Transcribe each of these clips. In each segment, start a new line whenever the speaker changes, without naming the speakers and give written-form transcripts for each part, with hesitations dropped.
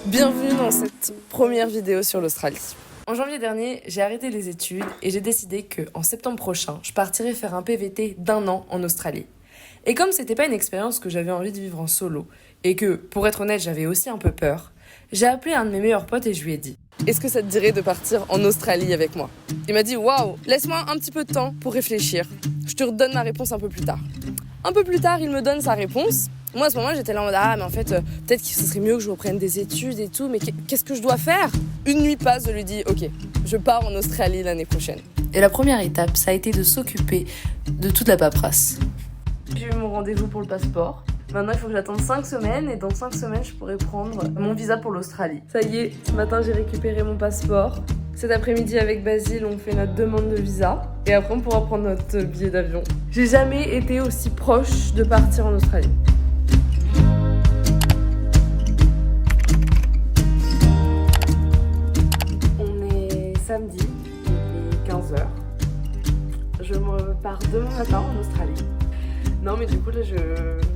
Bienvenue dans cette première vidéo sur l'Australie. En janvier dernier, j'ai arrêté les études et j'ai décidé qu'en septembre prochain, je partirais faire un PVT d'1 an en Australie. Et comme c'était pas une expérience que j'avais envie de vivre en solo, et que, pour être honnête, j'avais aussi un peu peur, j'ai appelé un de mes meilleurs potes et je lui ai dit « Est-ce que ça te dirait de partir en Australie avec moi ?» Il m'a dit « Waouh, laisse-moi un petit peu de temps pour réfléchir. Je te redonne ma réponse un peu plus tard. » Un peu plus tard, il me donne sa réponse. Moi, à ce moment-là, j'étais là en mode « Ah, mais en fait, peut-être que ce serait mieux que je reprenne des études et tout, mais qu'est-ce que je dois faire ?» Une nuit passe, je lui dis « Ok, je pars en Australie l'année prochaine. »
Et la première étape, ça a été de s'occuper de toute la paperasse.
J'ai eu mon rendez-vous pour le passeport. Maintenant, il faut que j'attende 5 semaines et dans 5 semaines, je pourrai prendre mon visa pour l'Australie. Ça y est, ce matin, j'ai récupéré mon passeport. Cet après-midi, avec Basile, on fait notre demande de visa. Et après, on pourra prendre notre billet d'avion. J'ai jamais été aussi proche de partir en Australie. On est samedi, il est 15h. Je me pars demain matin en Australie. Non mais du coup là je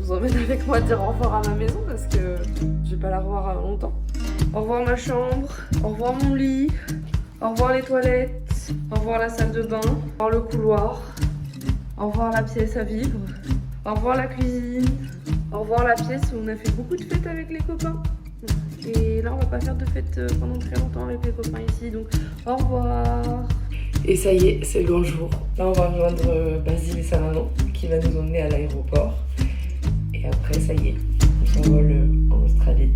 vous emmène avec moi dire au revoir à ma maison parce que je vais pas la revoir avant longtemps. Au revoir ma chambre, au revoir mon lit, au revoir les toilettes, au revoir la salle de bain, au revoir le couloir, au revoir la pièce à vivre, au revoir la cuisine, au revoir la pièce où on a fait beaucoup de fêtes avec les copains. Et là on va pas faire de fêtes pendant très longtemps avec les copains ici donc au revoir. Et ça y est, c'est le grand jour. Là, on va rejoindre Basile et sa maman qui va nous emmener à l'aéroport. Et après, ça y est, on s'envole en Australie.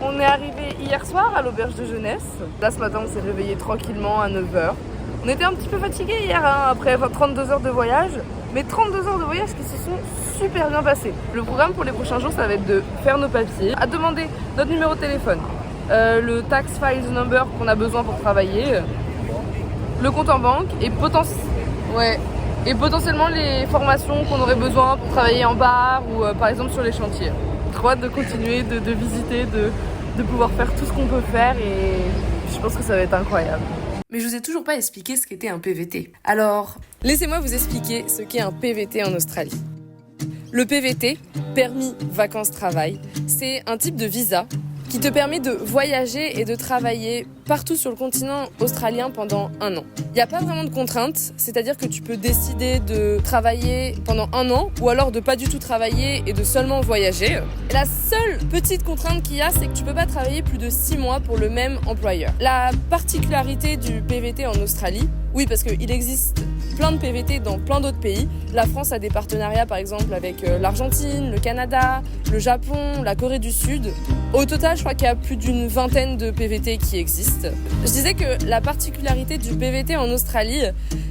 On est arrivé hier soir à l'auberge de jeunesse. Là ce matin on s'est réveillé tranquillement à 9h. On était un petit peu fatigués hier après 32 heures de voyage. Mais 32 heures de voyage qui se sont super bien passées. Le programme pour les prochains jours ça va être de faire nos papiers, à demander notre numéro de téléphone, le tax files number qu'on a besoin pour travailler, le compte en banque et potentiellement les formations qu'on aurait besoin pour travailler en bar ou par exemple sur les chantiers. Trop hâte de continuer, de visiter, de pouvoir faire tout ce qu'on peut faire et je pense que ça va être incroyable.
Mais je vous ai toujours pas expliqué ce qu'était un PVT. Alors,
laissez-moi vous expliquer ce qu'est un PVT en Australie. Le PVT, permis vacances-travail, c'est un type de visa qui te permet de voyager et de travailler partout sur le continent australien pendant 1 an. Il n'y a pas vraiment de contraintes, c'est-à-dire que tu peux décider de travailler pendant 1 an ou alors de pas du tout travailler et de seulement voyager. Et la seule petite contrainte qu'il y a, c'est que tu peux pas travailler plus de 6 mois pour le même employeur. La particularité du PVT en Australie, oui parce qu'il existe plein de PVT dans plein d'autres pays. La France a des partenariats par exemple avec l'Argentine, le Canada, le Japon, la Corée du Sud. Au total, je crois qu'il y a plus d'une vingtaine de PVT qui existent. Je disais que la particularité du PVT en Australie,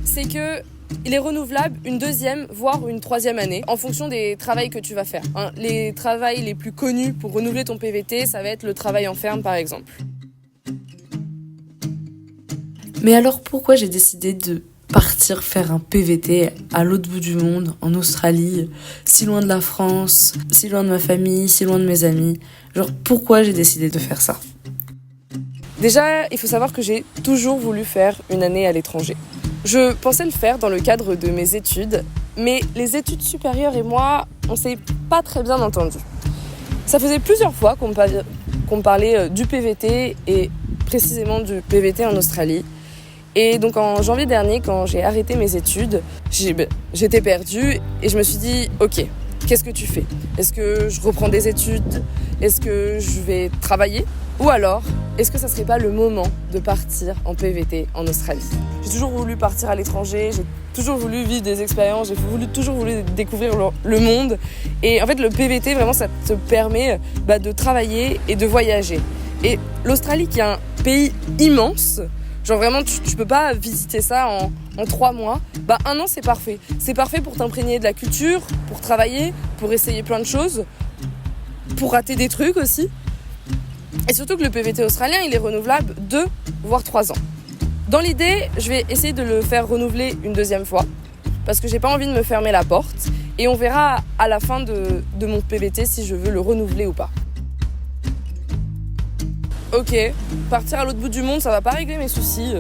c'est que il est renouvelable une deuxième, voire une troisième année, en fonction des travails que tu vas faire. Les travails les plus connus pour renouveler ton PVT, ça va être le travail en ferme par exemple.
Mais alors pourquoi j'ai décidé de partir faire un PVT à l'autre bout du monde, en Australie, si loin de la France, si loin de ma famille, si loin de mes amis? Genre pourquoi j'ai décidé de faire ça?
Déjà, il faut savoir que j'ai toujours voulu faire une année à l'étranger. Je pensais le faire dans le cadre de mes études, mais les études supérieures et moi, on s'est pas très bien entendus. Ça faisait plusieurs fois qu'on me parlait du PVT et précisément du PVT en Australie. Et donc en janvier dernier, quand j'ai arrêté mes études, j'étais perdue et je me suis dit « Ok, qu'est-ce que tu fais? Est-ce que je reprends des études? Est-ce que je vais travailler? Ou alors, est-ce que ça serait pas le moment de partir en PVT en Australie ?» J'ai toujours voulu partir à l'étranger, j'ai toujours voulu vivre des expériences, toujours voulu découvrir le monde. Et en fait, le PVT, vraiment, ça te permet de travailler et de voyager. Et l'Australie, qui est un pays immense, genre vraiment, tu peux pas visiter ça en 3 mois. 1 an, c'est parfait. C'est parfait pour t'imprégner de la culture, pour travailler, pour essayer plein de choses, pour rater des trucs aussi. Et surtout que le PVT australien, il est renouvelable 2 voire 3 ans. Dans l'idée, je vais essayer de le faire renouveler une deuxième fois, parce que j'ai pas envie de me fermer la porte. Et on verra à la fin de mon PVT si je veux le renouveler ou pas. Ok, partir à l'autre bout du monde, ça va pas régler mes soucis,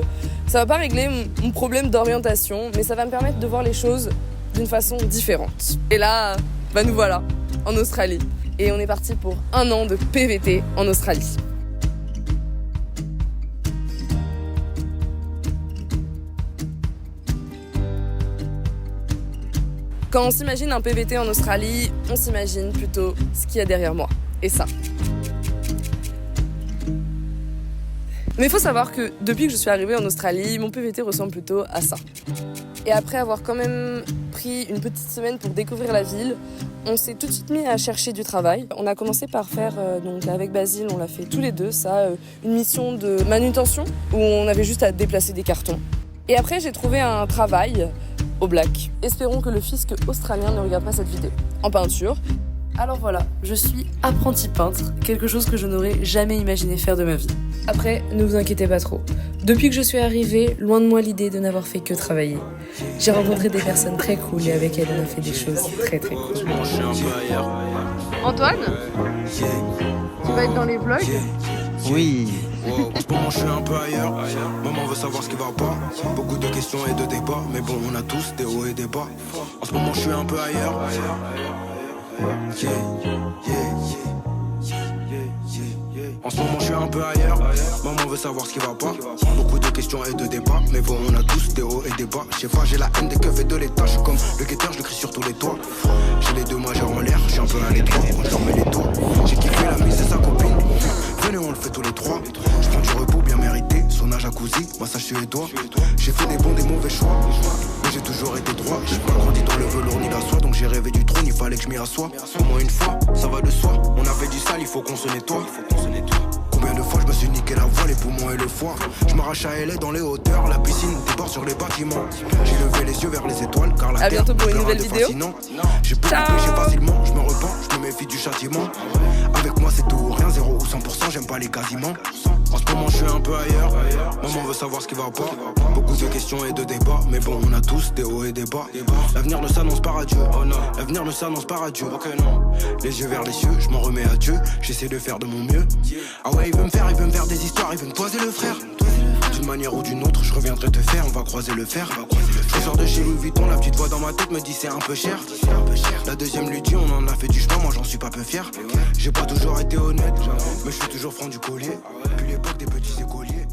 ça va pas régler mon problème d'orientation, mais ça va me permettre de voir les choses d'une façon différente. Et là, nous voilà, en Australie. Et on est parti pour 1 an de PVT en Australie. Quand on s'imagine un PVT en Australie, on s'imagine plutôt ce qu'il y a derrière moi. Et ça. Mais il faut savoir que depuis que je suis arrivée en Australie, mon PVT ressemble plutôt à ça. Et après avoir quand même pris une petite semaine pour découvrir la ville, on s'est tout de suite mis à chercher du travail. On a commencé par faire, donc avec Basile, on l'a fait tous les deux, ça, une mission de manutention où on avait juste à déplacer des cartons. Et après, j'ai trouvé un travail au Black. Espérons que le fisc australien ne regarde pas cette vidéo. En peinture.
Alors voilà, je suis apprentie peintre, quelque chose que je n'aurais jamais imaginé faire de ma vie. Après, ne vous inquiétez pas trop. Depuis que je suis arrivée, loin de moi l'idée de n'avoir fait que travailler. J'ai rencontré des personnes très cool et avec elles on a fait des choses très très cool.
Antoine, tu vas être dans les vlogs?
Oui. En ce moment je suis un peu ailleurs. Maman veut savoir ce qui va pas. Beaucoup de questions et de débats. Mais bon, on a tous des hauts et des bas. En ce moment je suis un peu ailleurs. En ce moment je suis un peu ailleurs. Maman veut savoir ce qui va pas. Beaucoup de questions et de débats. Mais bon, on a tous des hauts et des bas. Je sais pas, j'ai la haine des keufs et de l'état. Je suis comme le guetteur, je le crie sur tous les toits. J'ai les deux majeurs en l'air, je suis un peu à l'étroit. Quand je leur mets les toits, j'ai kiffé la mise et sa copine. Venez, on le fait tous les 3. Je prends du repos bien mérité. Sauna jacuzzi, massage suédois. J'ai fait des bons, des mauvais choix. Mais j'ai toujours été droit. J'ai pas grandi dans le velours ni la soie. Donc j'ai rêvé du trône, il fallait que je m'y assoie. Au moins une fois, ça va de soi. On avait du sale, il faut qu'on se nettoie. Combien de fois je me suis niqué la voix, les poumons et le foie. Je m'arrache à LA dans les hauteurs, la piscine déborde sur les bâtiments. J'ai levé les yeux vers les étoiles car la
à
terre
bientôt pour une nouvelle vidéo.
J'ai pas péché facilement, je me repens, je me méfie du châtiment. Avec moi c'est tout ou rien, 0 ou 100%, j'aime pas les quasiment. En ce moment je suis un peu ailleurs. Maman veut savoir ce qui va pas. Beaucoup de questions et de débats. Mais bon, on a tous des hauts et des bas. L'avenir ne s'annonce pas radieux. L'avenir ne s'annonce pas radieux. Les yeux vers les cieux, je m'en remets à Dieu. J'essaie de faire de mon mieux. Ah ouais, il veut me faire des histoires. Il veut me toiser le frère. D'une manière ou d'une autre, je reviendrai te faire. On va croiser le fer. Je sors de chez Louis Vuitton. La petite voix dans ma tête me dit c'est un peu cher. La deuxième lui dit on en a fait du chemin. Moi j'en suis pas peu fier. J'ai pas toujours été honnête, mais je suis toujours franc du collier. Puis l'époque des petits écoliers.